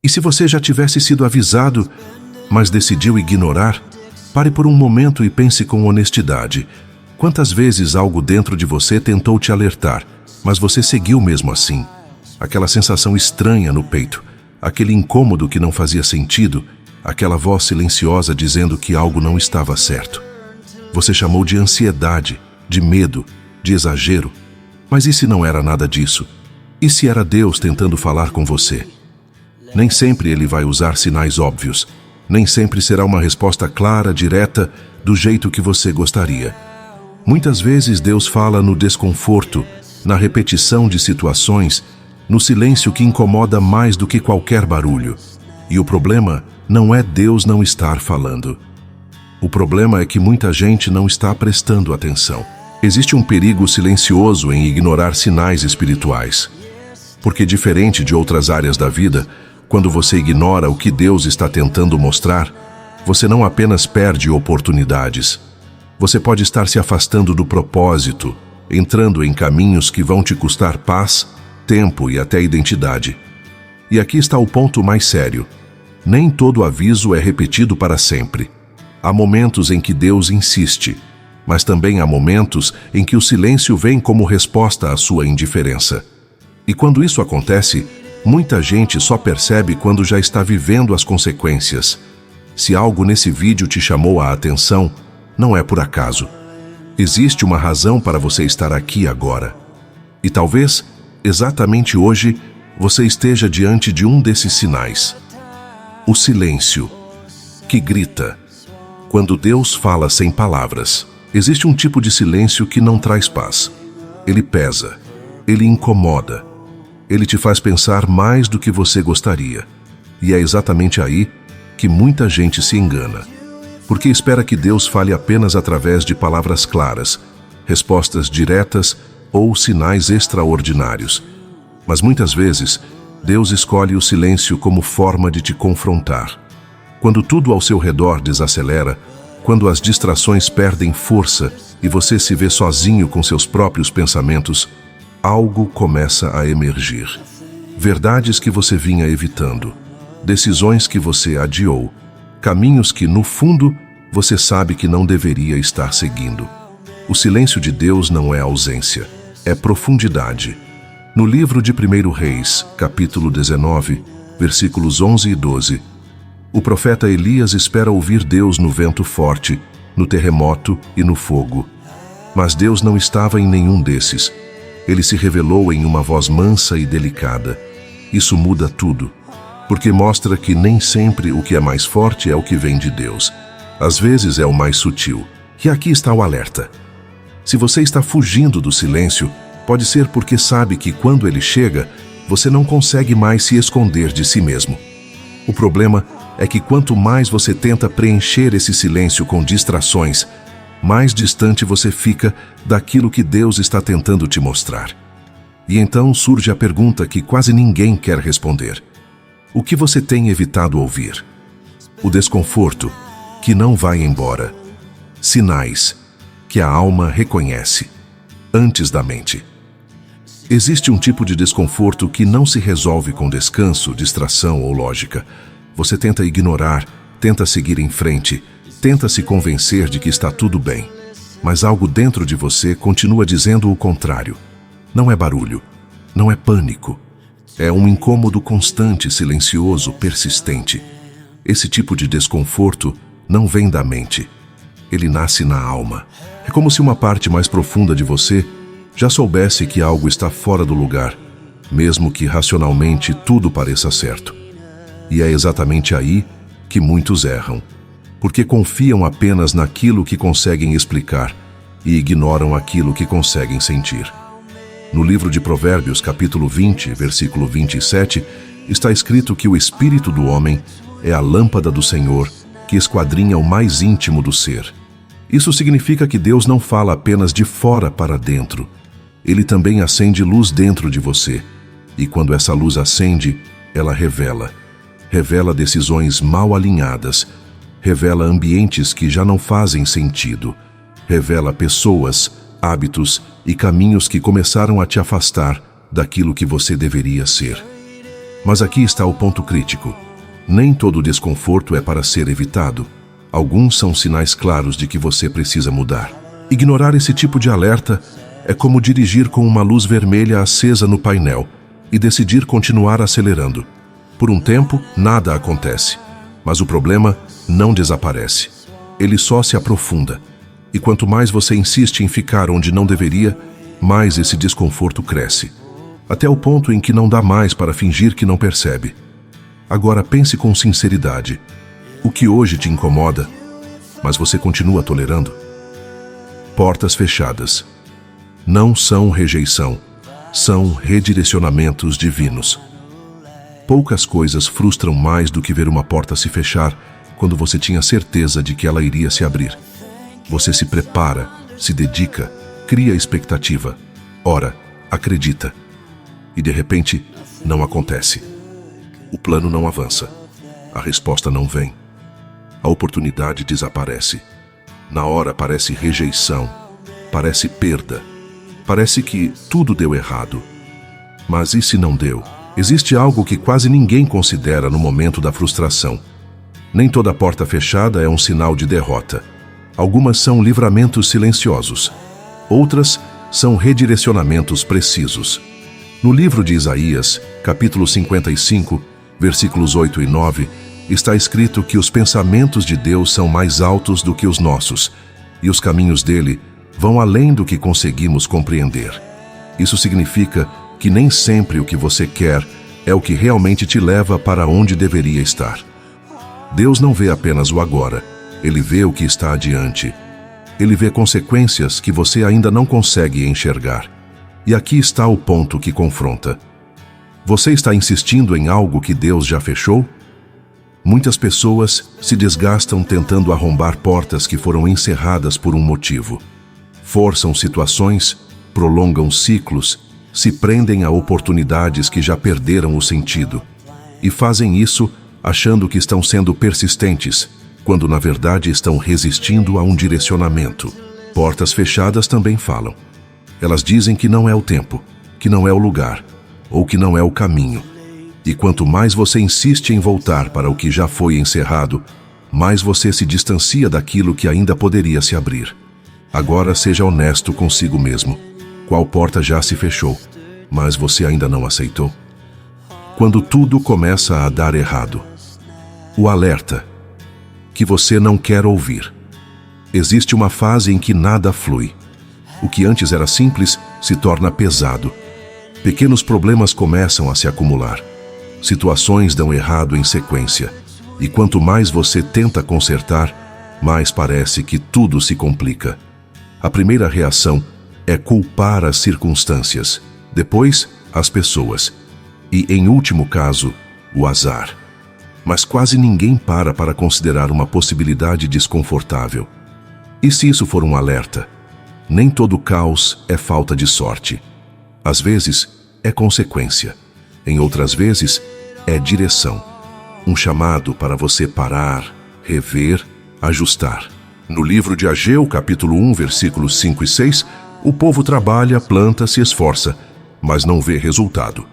E se você já tivesse sido avisado, mas decidiu ignorar, pare por um momento e pense com honestidade. Quantas vezes algo dentro de você tentou te alertar, mas você seguiu mesmo assim? Aquela sensação estranha no peito, aquele incômodo que não fazia sentido, aquela voz silenciosa dizendo que algo não estava certo. Você chamou de ansiedade, de medo, de exagero. Mas e se não era nada disso? E se era Deus tentando falar com você? Nem sempre Ele vai usar sinais óbvios. Nem sempre será uma resposta clara, direta, do jeito que você gostaria. Muitas vezes Deus fala no desconforto, na repetição de situações, no silêncio que incomoda mais do que qualquer barulho. E o problema não é Deus não estar falando. O problema é que muita gente não está prestando atenção. Existe um perigo silencioso em ignorar sinais espirituais. Porque, diferente de outras áreas da vida, quando você ignora o que Deus está tentando mostrar, você não apenas perde oportunidades. Você pode estar se afastando do propósito, entrando em caminhos que vão te custar paz, tempo e até identidade. E aqui está o ponto mais sério. Nem todo aviso é repetido para sempre. Há momentos em que Deus insiste, mas também há momentos em que o silêncio vem como resposta à sua indiferença. E quando isso acontece, muita gente só percebe quando já está vivendo as consequências. Se algo nesse vídeo te chamou a atenção, não é por acaso. Existe uma razão para você estar aqui agora. E talvez, exatamente hoje, você esteja diante de um desses sinais. O silêncio, que grita. Quando Deus fala sem palavras, existe um tipo de silêncio que não traz paz. Ele pesa, ele incomoda, ele te faz pensar mais do que você gostaria. E é exatamente aí que muita gente se engana. Porque espera que Deus fale apenas através de palavras claras, respostas diretas ou sinais extraordinários. Mas muitas vezes, Deus escolhe o silêncio como forma de te confrontar. Quando tudo ao seu redor desacelera, quando as distrações perdem força e você se vê sozinho com seus próprios pensamentos, algo começa a emergir. Verdades que você vinha evitando, decisões que você adiou, caminhos que, no fundo, você sabe que não deveria estar seguindo. O silêncio de Deus não é ausência, é profundidade. No livro de 1 Reis, capítulo 19, versículos 11 e 12, o profeta Elias espera ouvir Deus no vento forte, no terremoto e no fogo. Mas Deus não estava em nenhum desses. Ele se revelou em uma voz mansa e delicada. Isso muda tudo, porque mostra que nem sempre o que é mais forte é o que vem de Deus. Às vezes é o mais sutil. E aqui está o alerta. Se você está fugindo do silêncio, pode ser porque sabe que quando ele chega, você não consegue mais se esconder de si mesmo. O problema é que quanto mais você tenta preencher esse silêncio com distrações, mais distante você fica daquilo que Deus está tentando te mostrar. E então surge a pergunta que quase ninguém quer responder. O que você tem evitado ouvir? O desconforto, que não vai embora. Sinais, que a alma reconhece, antes da mente. Existe um tipo de desconforto que não se resolve com descanso, distração ou lógica. Você tenta ignorar, tenta seguir em frente, tenta se convencer de que está tudo bem. Mas algo dentro de você continua dizendo o contrário. Não é barulho, não é pânico. É um incômodo constante, silencioso, persistente. Esse tipo de desconforto não vem da mente. Ele nasce na alma. É como se uma parte mais profunda de você já soubesse que algo está fora do lugar, mesmo que racionalmente tudo pareça certo. E é exatamente aí que muitos erram, porque confiam apenas naquilo que conseguem explicar e ignoram aquilo que conseguem sentir. No livro de Provérbios, capítulo 20, versículo 27, está escrito que o espírito do homem é a lâmpada do Senhor que esquadrinha o mais íntimo do ser. Isso significa que Deus não fala apenas de fora para dentro. Ele também acende luz dentro de você. E quando essa luz acende, ela revela. Revela decisões mal alinhadas. Revela ambientes que já não fazem sentido. Revela pessoas, hábitos e caminhos que começaram a te afastar daquilo que você deveria ser. Mas aqui está o ponto crítico. Nem todo desconforto é para ser evitado. Alguns são sinais claros de que você precisa mudar. Ignorar esse tipo de alerta é como dirigir com uma luz vermelha acesa no painel e decidir continuar acelerando. Por um tempo, nada acontece, mas o problema não desaparece. Ele só se aprofunda. E quanto mais você insiste em ficar onde não deveria, mais esse desconforto cresce. Até o ponto em que não dá mais para fingir que não percebe. Agora pense com sinceridade. O que hoje te incomoda, mas você continua tolerando? Portas fechadas. Não são rejeição, são redirecionamentos divinos. Poucas coisas frustram mais do que ver uma porta se fechar quando você tinha certeza de que ela iria se abrir. Você se prepara, se dedica, cria expectativa, ora, acredita. E de repente, não acontece. O plano não avança. A resposta não vem. A oportunidade desaparece. Na hora parece rejeição, parece perda. Parece que tudo deu errado. Mas e se não deu? Existe algo que quase ninguém considera no momento da frustração. Nem toda porta fechada é um sinal de derrota. Algumas são livramentos silenciosos. Outras são redirecionamentos precisos. No livro de Isaías, capítulo 55, versículos 8 e 9, está escrito que os pensamentos de Deus são mais altos do que os nossos, e os caminhos dele vão além do que conseguimos compreender. Isso significa que nem sempre o que você quer é o que realmente te leva para onde deveria estar. Deus não vê apenas o agora, ele vê o que está adiante. Ele vê consequências que você ainda não consegue enxergar. E aqui está o ponto que confronta. Você está insistindo em algo que Deus já fechou? Muitas pessoas se desgastam tentando arrombar portas que foram encerradas por um motivo. Forçam situações, prolongam ciclos, se prendem a oportunidades que já perderam o sentido. E fazem isso achando que estão sendo persistentes, quando na verdade estão resistindo a um direcionamento. Portas fechadas também falam. Elas dizem que não é o tempo, que não é o lugar, ou que não é o caminho. E quanto mais você insiste em voltar para o que já foi encerrado, mais você se distancia daquilo que ainda poderia se abrir. Agora seja honesto consigo mesmo. Qual porta já se fechou, mas você ainda não aceitou? Quando tudo começa a dar errado. O alerta que você não quer ouvir. Existe uma fase em que nada flui. O que antes era simples se torna pesado. Pequenos problemas começam a se acumular. Situações dão errado em sequência. E quanto mais você tenta consertar, mais parece que tudo se complica. A primeira reação é culpar as circunstâncias, depois as pessoas e, em último caso, o azar. Mas quase ninguém para considerar uma possibilidade desconfortável. E se isso for um alerta? Nem todo caos é falta de sorte. Às vezes, é consequência. Em outras vezes, é direção. Um chamado para você parar, rever, ajustar. No livro de Ageu, capítulo 1, versículos 5 e 6, o povo trabalha, planta, se esforça, mas não vê resultado.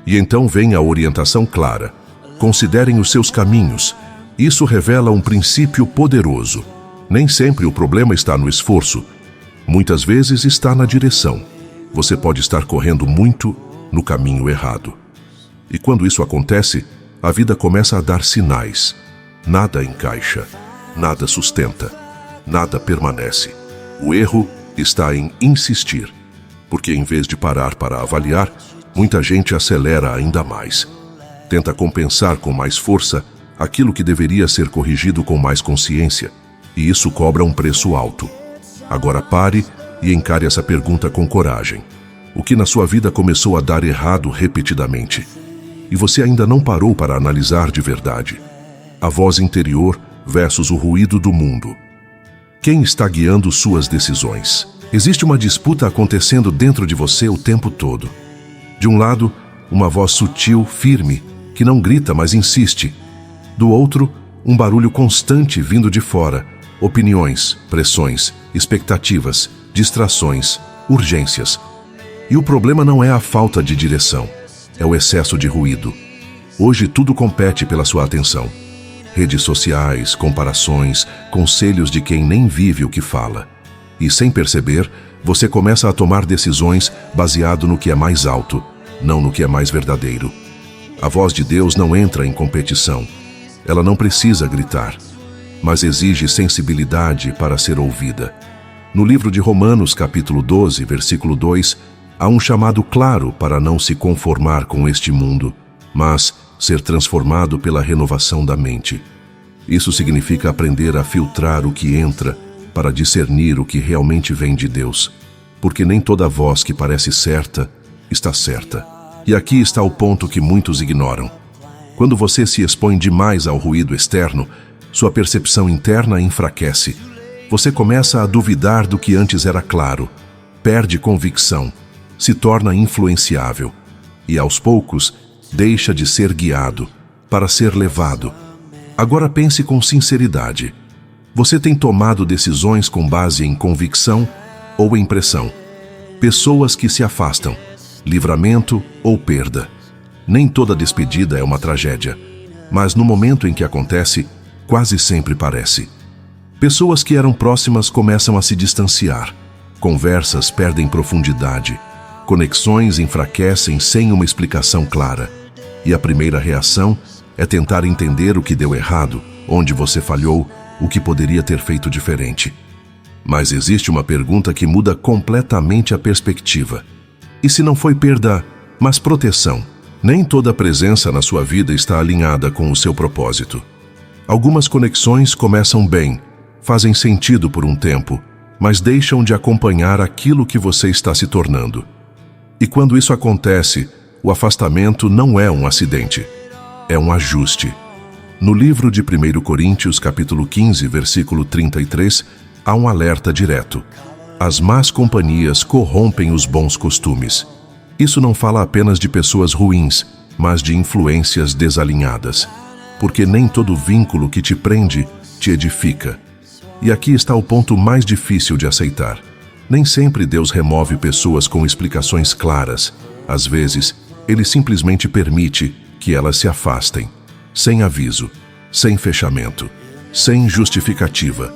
E então vem a orientação clara. Considerem os seus caminhos. Isso revela um princípio poderoso. Nem sempre o problema está no esforço. Muitas vezes está na direção. Você pode estar correndo muito no caminho errado. E quando isso acontece, a vida começa a dar sinais. Nada encaixa, nada sustenta, nada permanece. O erro está em insistir, porque em vez de parar para avaliar, muita gente acelera ainda mais. Tenta compensar com mais força aquilo que deveria ser corrigido com mais consciência, e isso cobra um preço alto. Agora pare e encare essa pergunta com coragem. O que na sua vida começou a dar errado repetidamente? E você ainda não parou para analisar de verdade. A voz interior versus o ruído do mundo. Quem está guiando suas decisões? Existe uma disputa acontecendo dentro de você o tempo todo. De um lado, uma voz sutil, firme, que não grita, mas insiste. Do outro, um barulho constante vindo de fora. Opiniões, pressões, expectativas, distrações, urgências. E o problema não é a falta de direção, é o excesso de ruído. Hoje tudo compete pela sua atenção. Redes sociais, comparações, conselhos de quem nem vive o que fala. E sem perceber, você começa a tomar decisões baseado no que é mais alto, não no que é mais verdadeiro. A voz de Deus não entra em competição. Ela não precisa gritar, mas exige sensibilidade para ser ouvida. No livro de Romanos, capítulo 12, versículo 2, há um chamado claro para não se conformar com este mundo, mas ser transformado pela renovação da mente. Isso significa aprender a filtrar o que entra para discernir o que realmente vem de Deus, porque nem toda voz que parece certa está certa. E aqui está o ponto que muitos ignoram. Quando você se expõe demais ao ruído externo, sua percepção interna enfraquece. Você começa a duvidar do que antes era claro, perde convicção, se torna influenciável e, aos poucos, deixa de ser guiado para ser levado. Agora pense com sinceridade. Você tem tomado decisões com base em convicção ou em pressão? Pessoas que se afastam, livramento ou perda. Nem toda despedida é uma tragédia, mas no momento em que acontece, quase sempre parece. Pessoas que eram próximas começam a se distanciar. Conversas perdem profundidade. Conexões enfraquecem sem uma explicação clara. E a primeira reação é tentar entender o que deu errado, onde você falhou, o que poderia ter feito diferente. Mas existe uma pergunta que muda completamente a perspectiva. E se não foi perda, mas proteção? Nem toda presença na sua vida está alinhada com o seu propósito. Algumas conexões começam bem, fazem sentido por um tempo, mas deixam de acompanhar aquilo que você está se tornando. E quando isso acontece, o afastamento não é um acidente, é um ajuste. No livro de 1 Coríntios, capítulo 15, versículo 33, há um alerta direto. As más companhias corrompem os bons costumes. Isso não fala apenas de pessoas ruins, mas de influências desalinhadas. Porque nem todo vínculo que te prende te edifica. E aqui está o ponto mais difícil de aceitar. Nem sempre Deus remove pessoas com explicações claras. Às vezes, Ele simplesmente permite que elas se afastem, sem aviso, sem fechamento, sem justificativa.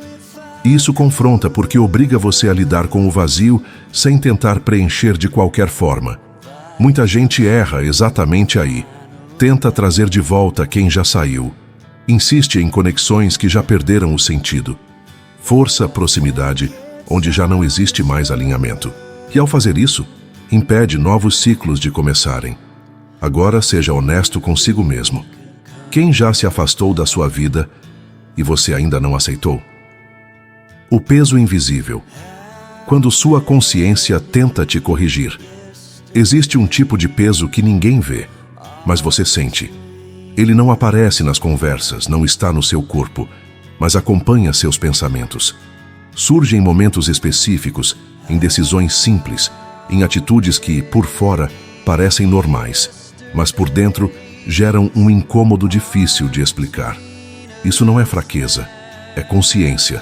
Isso confronta porque obriga você a lidar com o vazio sem tentar preencher de qualquer forma. Muita gente erra exatamente aí. Tenta trazer de volta quem já saiu. Insiste em conexões que já perderam o sentido. Força proximidade, onde já não existe mais alinhamento. E ao fazer isso, impede novos ciclos de começarem. Agora seja honesto consigo mesmo. Quem já se afastou da sua vida e você ainda não aceitou? O peso invisível. Quando sua consciência tenta te corrigir, existe um tipo de peso que ninguém vê, mas você sente. Ele não aparece nas conversas, não está no seu corpo, mas acompanha seus pensamentos. Surge em momentos específicos, em decisões simples, em atitudes que, por fora, parecem normais, mas por dentro geram um incômodo difícil de explicar. Isso não é fraqueza, é consciência.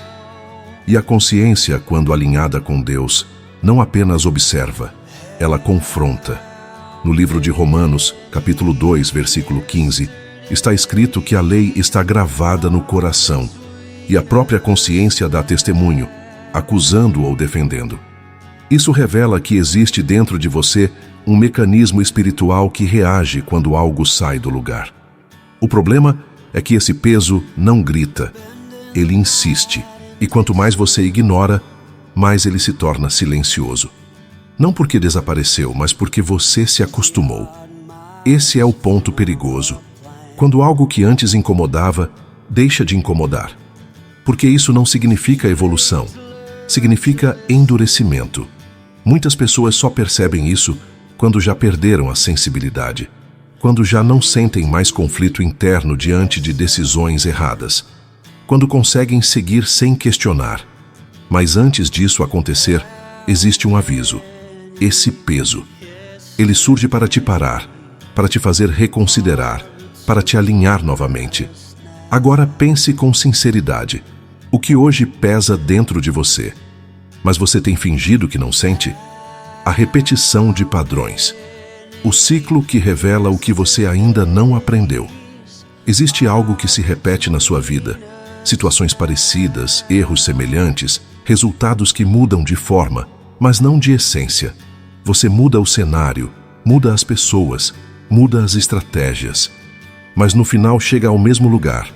E a consciência, quando alinhada com Deus, não apenas observa, ela confronta. No livro de Romanos, capítulo 2, versículo 15, está escrito que a lei está gravada no coração, e a própria consciência dá testemunho, acusando ou defendendo. Isso revela que existe dentro de você um mecanismo espiritual que reage quando algo sai do lugar. O problema é que esse peso não grita, ele insiste, e quanto mais você ignora, mais ele se torna silencioso. Não porque desapareceu, mas porque você se acostumou. Esse é o ponto perigoso. Quando algo que antes incomodava, deixa de incomodar. Porque isso não significa evolução, significa endurecimento. Muitas pessoas só percebem isso quando já perderam a sensibilidade, quando já não sentem mais conflito interno diante de decisões erradas, quando conseguem seguir sem questionar. Mas antes disso acontecer, existe um aviso. Esse peso. Ele surge para te parar, para te fazer reconsiderar, para te alinhar novamente. Agora pense com sinceridade. O que hoje pesa dentro de você, mas você tem fingido que não sente? A repetição de padrões. O ciclo que revela o que você ainda não aprendeu. Existe algo que se repete na sua vida. Situações parecidas, erros semelhantes, resultados que mudam de forma, mas não de essência. Você muda o cenário, muda as pessoas, muda as estratégias. Mas no final chega ao mesmo lugar.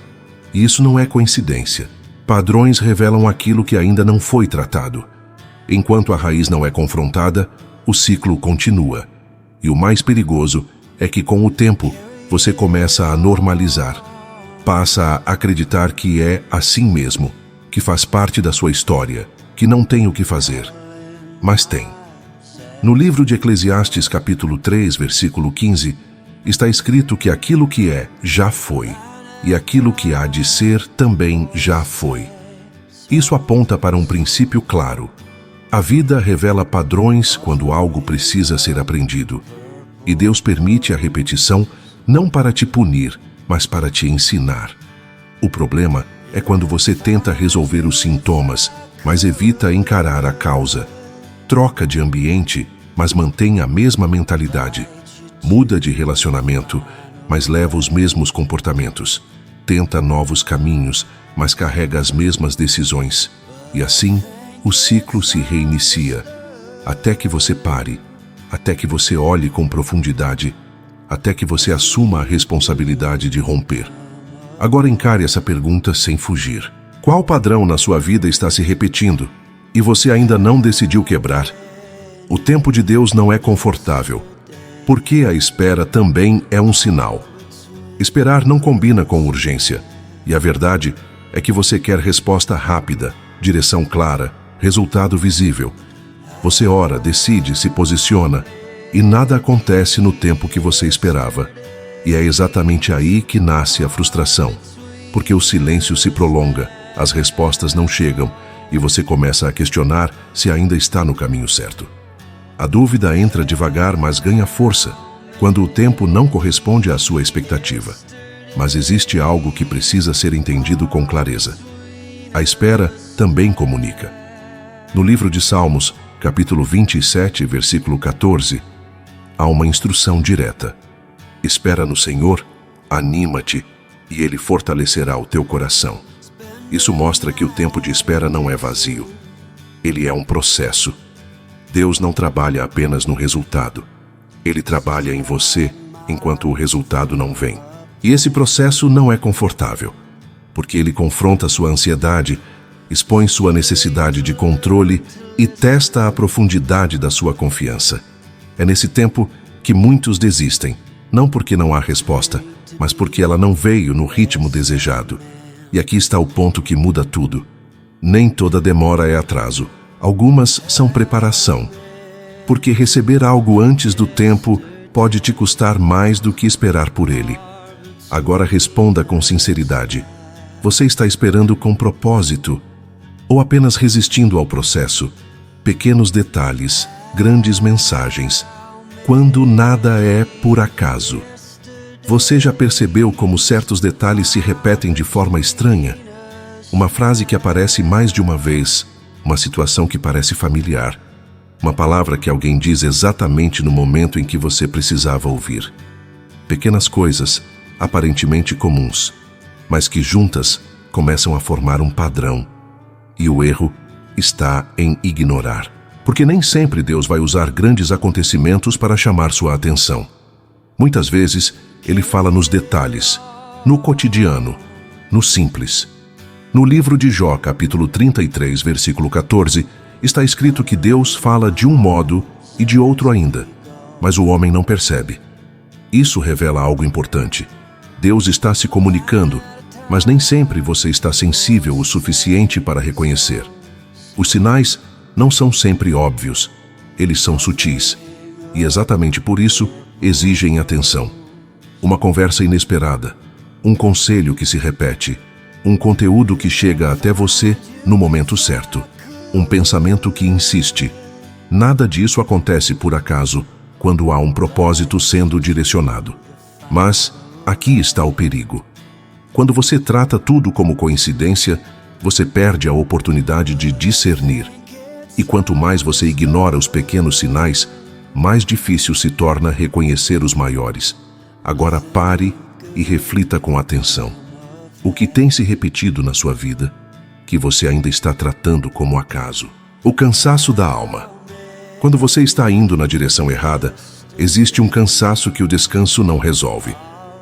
E isso não é coincidência. Padrões revelam aquilo que ainda não foi tratado. Enquanto a raiz não é confrontada, o ciclo continua. E o mais perigoso é que, com o tempo, você começa a normalizar. Passa a acreditar que é assim mesmo, que faz parte da sua história, que não tem o que fazer. Mas tem. No livro de Eclesiastes, capítulo 3, versículo 15, está escrito que aquilo que é, já foi, e aquilo que há de ser também já foi. Isso aponta para um princípio claro. A vida revela padrões quando algo precisa ser aprendido. E Deus permite a repetição não para te punir, mas para te ensinar. O problema é quando você tenta resolver os sintomas, mas evita encarar a causa. Troca de ambiente, mas mantém a mesma mentalidade. Muda de relacionamento, mas leva os mesmos comportamentos. Tenta novos caminhos, mas carrega as mesmas decisões. E assim, o ciclo se reinicia, até que você pare, até que você olhe com profundidade, até que você assuma a responsabilidade de romper. Agora encare essa pergunta sem fugir. Qual padrão na sua vida está se repetindo e você ainda não decidiu quebrar? O tempo de Deus não é confortável, porque a espera também é um sinal. Esperar não combina com urgência, e a verdade é que você quer resposta rápida, direção clara, resultado visível. Você ora, decide, se posiciona, e nada acontece no tempo que você esperava. E é exatamente aí que nasce a frustração, porque o silêncio se prolonga, as respostas não chegam, e você começa a questionar se ainda está no caminho certo. A dúvida entra devagar, mas ganha força, quando o tempo não corresponde à sua expectativa. Mas existe algo que precisa ser entendido com clareza. A espera também comunica. No livro de Salmos, capítulo 27, versículo 14, há uma instrução direta. Espera no Senhor, anima-te, e Ele fortalecerá o teu coração. Isso mostra que o tempo de espera não é vazio. Ele é um processo. Deus não trabalha apenas no resultado. Ele trabalha em você enquanto o resultado não vem. E esse processo não é confortável, porque ele confronta sua ansiedade, expõe sua necessidade de controle e testa a profundidade da sua confiança. É nesse tempo que muitos desistem, não porque não há resposta, mas porque ela não veio no ritmo desejado. E aqui está o ponto que muda tudo. Nem toda demora é atraso. Algumas são preparação. Porque receber algo antes do tempo pode te custar mais do que esperar por ele. Agora responda com sinceridade. Você está esperando com propósito ou apenas resistindo ao processo? Pequenos detalhes, grandes mensagens. Quando nada é por acaso. Você já percebeu como certos detalhes se repetem de forma estranha? Uma frase que aparece mais de uma vez, uma situação que parece familiar, uma palavra que alguém diz exatamente no momento em que você precisava ouvir. Pequenas coisas, aparentemente comuns, mas que juntas começam a formar um padrão. E o erro está em ignorar. Porque nem sempre Deus vai usar grandes acontecimentos para chamar sua atenção. Muitas vezes, Ele fala nos detalhes, no cotidiano, no simples. No livro de Jó, capítulo 33, versículo 14, está escrito que Deus fala de um modo e de outro ainda, mas o homem não percebe. Isso revela algo importante. Deus está se comunicando, mas nem sempre você está sensível o suficiente para reconhecer. Os sinais não são sempre óbvios, eles são sutis, e exatamente por isso exigem atenção. Uma conversa inesperada, um conselho que se repete, um conteúdo que chega até você no momento certo, um pensamento que insiste. Nada disso acontece por acaso quando há um propósito sendo direcionado. Mas aqui está o perigo. Quando você trata tudo como coincidência, você perde a oportunidade de discernir. E quanto mais você ignora os pequenos sinais, mais difícil se torna reconhecer os maiores. Agora pare e reflita com atenção. O que tem se repetido na sua vida, que você ainda está tratando como acaso? O cansaço da alma. Quando você está indo na direção errada, existe um cansaço que o descanso não resolve.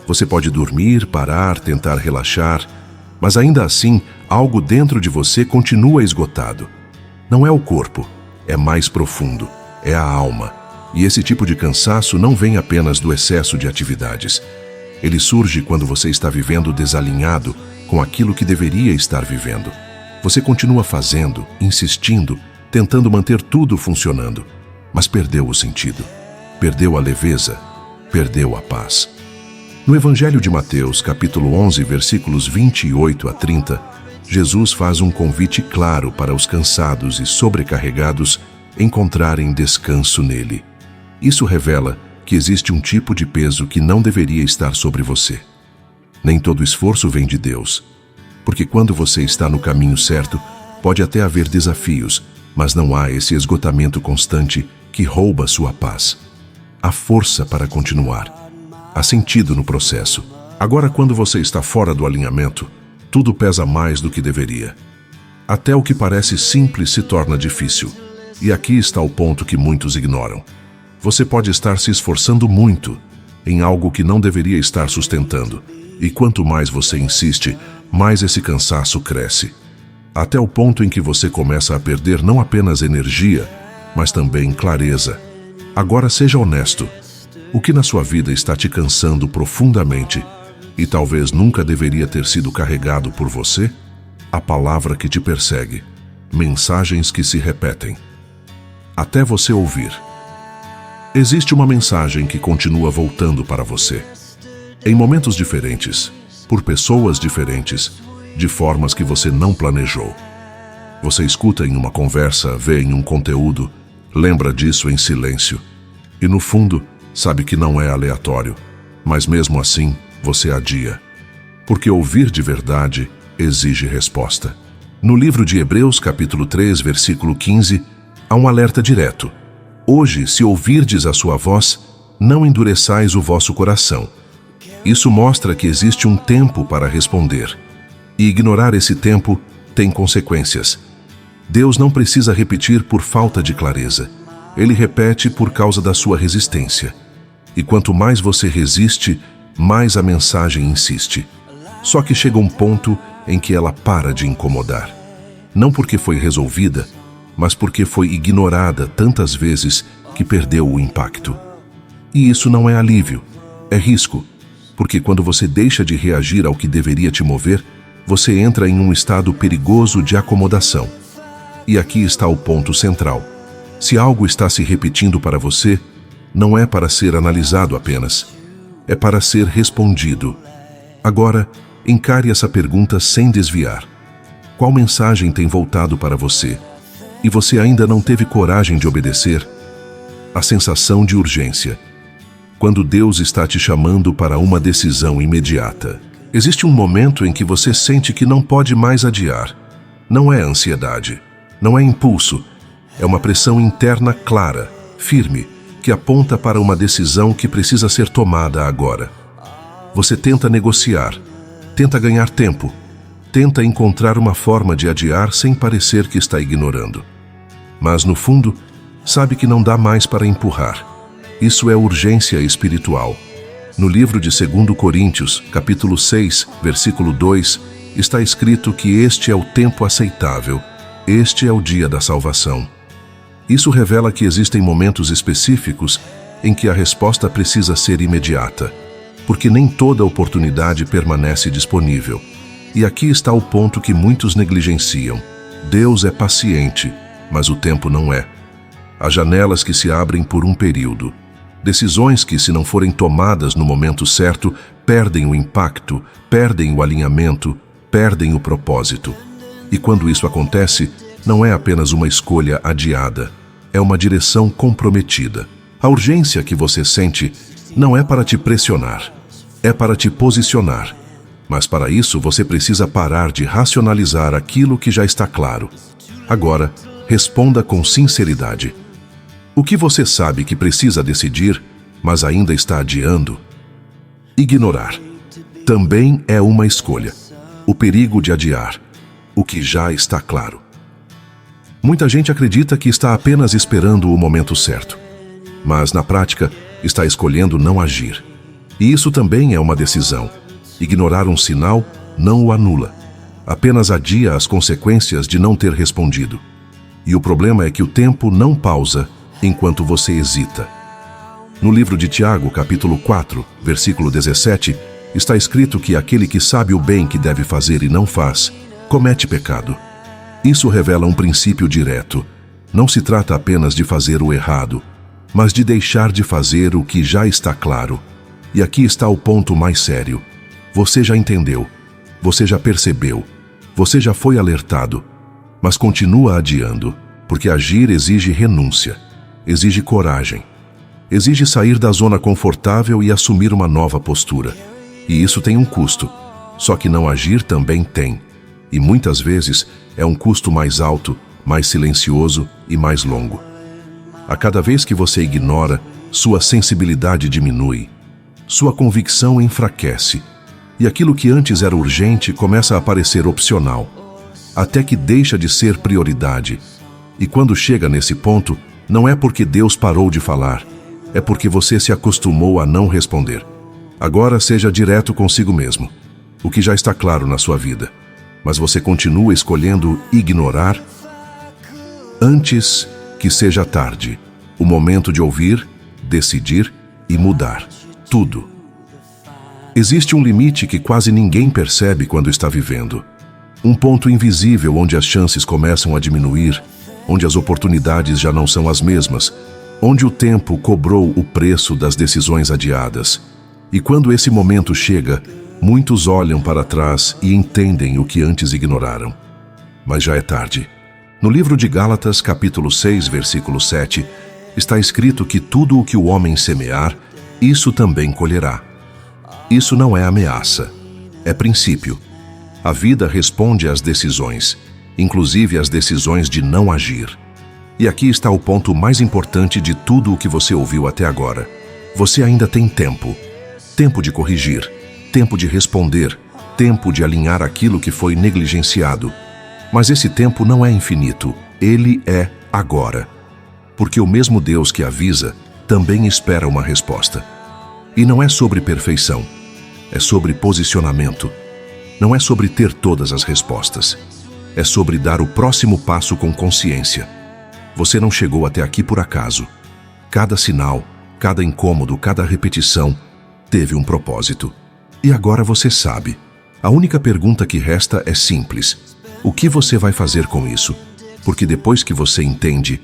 Você pode dormir, parar, tentar relaxar, mas ainda assim, algo dentro de você continua esgotado. Não é o corpo, é mais profundo, é a alma. E esse tipo de cansaço não vem apenas do excesso de atividades. Ele surge quando você está vivendo desalinhado com aquilo que deveria estar vivendo. Você continua fazendo, insistindo, tentando manter tudo funcionando, mas perdeu o sentido, perdeu a leveza, perdeu a paz. No Evangelho de Mateus, capítulo 11, versículos 28 a 30, Jesus faz um convite claro para os cansados e sobrecarregados encontrarem descanso nele. Isso revela que existe um tipo de peso que não deveria estar sobre você. Nem todo esforço vem de Deus, porque quando você está no caminho certo, pode até haver desafios, mas não há esse esgotamento constante que rouba sua paz. Há força para continuar. Há sentido no processo. Agora, quando você está fora do alinhamento, tudo pesa mais do que deveria. Até o que parece simples se torna difícil. E aqui está o ponto que muitos ignoram. Você pode estar se esforçando muito em algo que não deveria estar sustentando. E quanto mais você insiste, mais esse cansaço cresce. Até o ponto em que você começa a perder não apenas energia, mas também clareza. Agora seja honesto. O que na sua vida está te cansando profundamente e talvez nunca deveria ter sido carregado por você? A palavra que te persegue. Mensagens que se repetem. Até você ouvir. Existe uma mensagem que continua voltando para você. Em momentos diferentes, por pessoas diferentes, de formas que você não planejou. Você escuta em uma conversa, vê em um conteúdo, lembra disso em silêncio. E no fundo, sabe que não é aleatório, mas mesmo assim, você adia. Porque ouvir de verdade exige resposta. No livro de Hebreus, capítulo 3, versículo 15, há um alerta direto. Hoje, se ouvirdes a sua voz, não endureçais o vosso coração. Isso mostra que existe um tempo para responder. E ignorar esse tempo tem consequências. Deus não precisa repetir por falta de clareza. Ele repete por causa da sua resistência. E quanto mais você resiste, mais a mensagem insiste. Só que chega um ponto em que ela para de incomodar. Não porque foi resolvida, mas porque foi ignorada tantas vezes que perdeu o impacto. E isso não é alívio, é risco, porque quando você deixa de reagir ao que deveria te mover, você entra em um estado perigoso de acomodação. E aqui está o ponto central. Se algo está se repetindo para você, não é para ser analisado apenas, é para ser respondido. Agora, encare essa pergunta sem desviar. Qual mensagem tem voltado para você? E você ainda não teve coragem de obedecer? A sensação de urgência. Quando Deus está te chamando para uma decisão imediata. Existe um momento em que você sente que não pode mais adiar. Não é ansiedade, não é impulso, é uma pressão interna clara, firme, que aponta para uma decisão que precisa ser tomada agora. Você tenta negociar, tenta ganhar tempo, tenta encontrar uma forma de adiar sem parecer que está ignorando. Mas, no fundo, sabe que não dá mais para empurrar. Isso é urgência espiritual. No livro de 2 Coríntios, capítulo 6, versículo 2, está escrito que este é o tempo aceitável, este é o dia da salvação. Isso revela que existem momentos específicos em que a resposta precisa ser imediata, porque nem toda oportunidade permanece disponível. E aqui está o ponto que muitos negligenciam. Deus é paciente, mas o tempo não é. Há janelas que se abrem por um período. Decisões que, se não forem tomadas no momento certo, perdem o impacto, perdem o alinhamento, perdem o propósito. E quando isso acontece, não é apenas uma escolha adiada, é uma direção comprometida. A urgência que você sente não é para te pressionar, é para te posicionar. Mas para isso você precisa parar de racionalizar aquilo que já está claro. Agora, responda com sinceridade. O que você sabe que precisa decidir, mas ainda está adiando? Ignorar. Também é uma escolha. O perigo de adiar o que já está claro. Muita gente acredita que está apenas esperando o momento certo, mas na prática está escolhendo não agir. E isso também é uma decisão. Ignorar um sinal não o anula, apenas adia as consequências de não ter respondido. E o problema é que o tempo não pausa enquanto você hesita. No livro de Tiago, capítulo 4, versículo 17, está escrito que aquele que sabe o bem que deve fazer e não faz, comete pecado. Isso revela um princípio direto. Não se trata apenas de fazer o errado, mas de deixar de fazer o que já está claro. E aqui está o ponto mais sério. Você já entendeu, você já percebeu, você já foi alertado, mas continua adiando, porque agir exige renúncia, exige coragem, exige sair da zona confortável e assumir uma nova postura. E isso tem um custo, só que não agir também tem. E muitas vezes é um custo mais alto, mais silencioso e mais longo. A cada vez que você ignora, sua sensibilidade diminui, sua convicção enfraquece, e aquilo que antes era urgente começa a parecer opcional, até que deixa de ser prioridade. E quando chega nesse ponto, não é porque Deus parou de falar, é porque você se acostumou a não responder. Agora seja direto consigo mesmo, o que já está claro na sua vida. Mas você continua escolhendo ignorar? Antes que seja tarde, o momento de ouvir, decidir e mudar tudo. Existe um limite que quase ninguém percebe quando está vivendo. Um ponto invisível onde as chances começam a diminuir, onde as oportunidades já não são as mesmas, onde o tempo cobrou o preço das decisões adiadas. E quando esse momento chega, muitos olham para trás e entendem o que antes ignoraram. Mas já é tarde. No livro de Gálatas, capítulo 6, versículo 7, está escrito que tudo o que o homem semear, isso também colherá. Isso não é ameaça, é princípio. A vida responde às decisões, inclusive às decisões de não agir. E aqui está o ponto mais importante de tudo o que você ouviu até agora. Você ainda tem tempo. Tempo de corrigir, tempo de responder, tempo de alinhar aquilo que foi negligenciado. Mas esse tempo não é infinito, ele é agora. Porque o mesmo Deus que avisa também espera uma resposta. E não é sobre perfeição, é sobre posicionamento. Não é sobre ter todas as respostas. É sobre dar o próximo passo com consciência. Você não chegou até aqui por acaso. Cada sinal, cada incômodo, cada repetição teve um propósito. E agora você sabe. A única pergunta que resta é simples. O que você vai fazer com isso? Porque depois que você entende,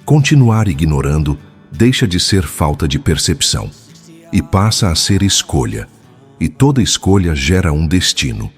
continuar ignorando deixa de ser falta de percepção e passa a ser escolha. E toda escolha gera um destino.